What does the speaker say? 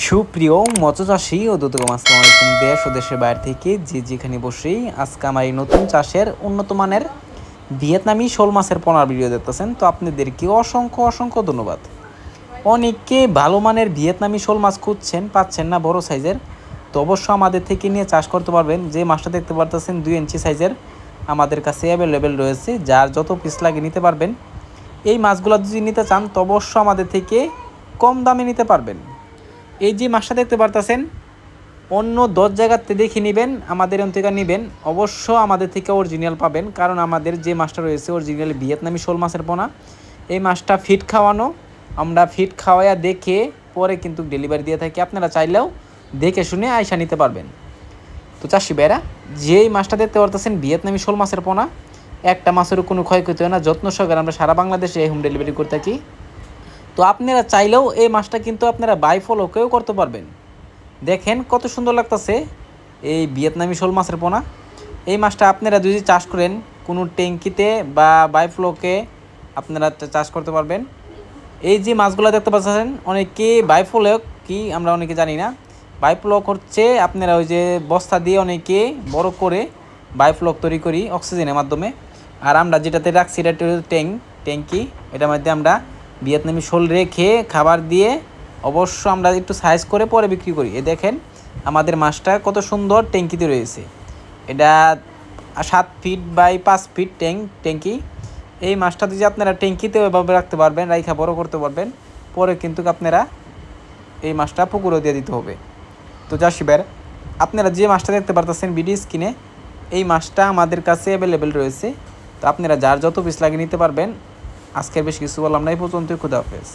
সুপ্রিয় মৎস্যচাষী ও দুদকম, আসসালামু আলাইকুম। দেশ ও দেশের বাইরে থেকে যে যেখানে বসেই আজকে আমার এই নতুন চাষের উন্নত মানের ভিয়েতনামি শোল মাছের পোনার ভিডিও দেখতেছেন, তো আপনাদেরকে অসংখ্য অসংখ্য ধন্যবাদ। অনেকে ভালো মানের ভিয়েতনামি শোল মাছ খুঁজছেন, পাচ্ছেন না বড় সাইজের, তো অবশ্য আমাদের থেকে নিয়ে চাষ করতে পারবেন। যে মাছটা দেখতে পারতেছেন 2 ইঞ্চি সাইজের আমাদের কাছে অ্যাভেলেবেল রয়েছে, যার যত পিস লাগে নিতে পারবেন। এই মাছগুলো যদি নিতে চান তো অবশ্য আমাদের থেকে কম দামে নিতে পারবেন। এই যে মাছটা দেখতে পারতেছেন, অন্য 10 জায়গাতে দেখে নেবেন, আমাদের থেকে নেবেন, অবশ্য আমাদের থেকে অরিজিনাল পাবেন। কারণ আমাদের যে মাছটা রয়েছে অরিজিনাল ভিয়েতনামি শোল মাছের পোনা। এই মাছটা ফিট খাওয়ানো, আমরা ফিট খাওয়াইয়া দেখে পরে কিন্তু ডেলিভারি দিয়ে থাকি। আপনারা চাইলেও দেখে শুনে আয়সা নিতে পারবেন। তো চাষি ভাইরা, যেই মাছটা দেখতে পারতেছেন ভিয়েতনামি শোল মাছের পোনা, একটা মাছেরও কোনো ক্ষয়ক্ষতি হয় না। যত্ন সহকারে আমরা সারা বাংলাদেশে হোম ডেলিভারি করে থাকি। তো আপনারা চাইলেও এই মাছটা কিন্তু আপনারা বাই ফলোকেও করতে পারবেন। দেখেন কত সুন্দর লাগতেছে এই ভিয়েতনামি শোল মাছের পোনা। এই মাছটা আপনারা যদি চাষ করেন কোনো ট্যাঙ্কিতে বা বাই ফ্লোকে আপনারা চাষ করতে পারবেন। এই যে মাছগুলো দেখতে পাচ্ছেন, অনেকে বাই ফ্লোক কি আমরা অনেকে জানি না। বাই ফ্লোক হচ্ছে আপনারা ওই যে বস্তা দিয়ে অনেকে বড় করে বাই ফ্লোক তৈরি করি অক্সিজেনের মাধ্যমে। আর আমরা যেটাতে রাখছি এটা ট্যাঙ্কি, এটার মধ্যে আমরা ভিয়েতনামি শোল রেখে খাবার দিয়ে অবশ্য আমরা একটু সাইজ করে পরে বিক্রি করি। এ দেখেন আমাদের মাছটা কত সুন্দর ট্যাঙ্কিতে রয়েছে। এটা 7 ফিট বাই 5 ফিট ট্যাঙ্কি। এই মাছটা যদি আপনারা ট্যাঙ্কিতে এভাবে রাখতে পারবেন, রাইখা বড় করতে পারবেন, পরে কিন্তু আপনারা এই মাছটা পুকুরে দিয়ে দিতে হবে। তো চাষিবার, আপনারা যে মাছটা দেখতে পারতেছেন ভিডিও স্ক্রিনে, এই মাছটা আমাদের কাছে অ্যাভেলেবেল রয়েছে। তো আপনারা যার যত পিস লাগে নিতে পারবেন। আজকের বেশি কিছু বললাম না, এই পর্যন্তই। খুদা হাফেজ।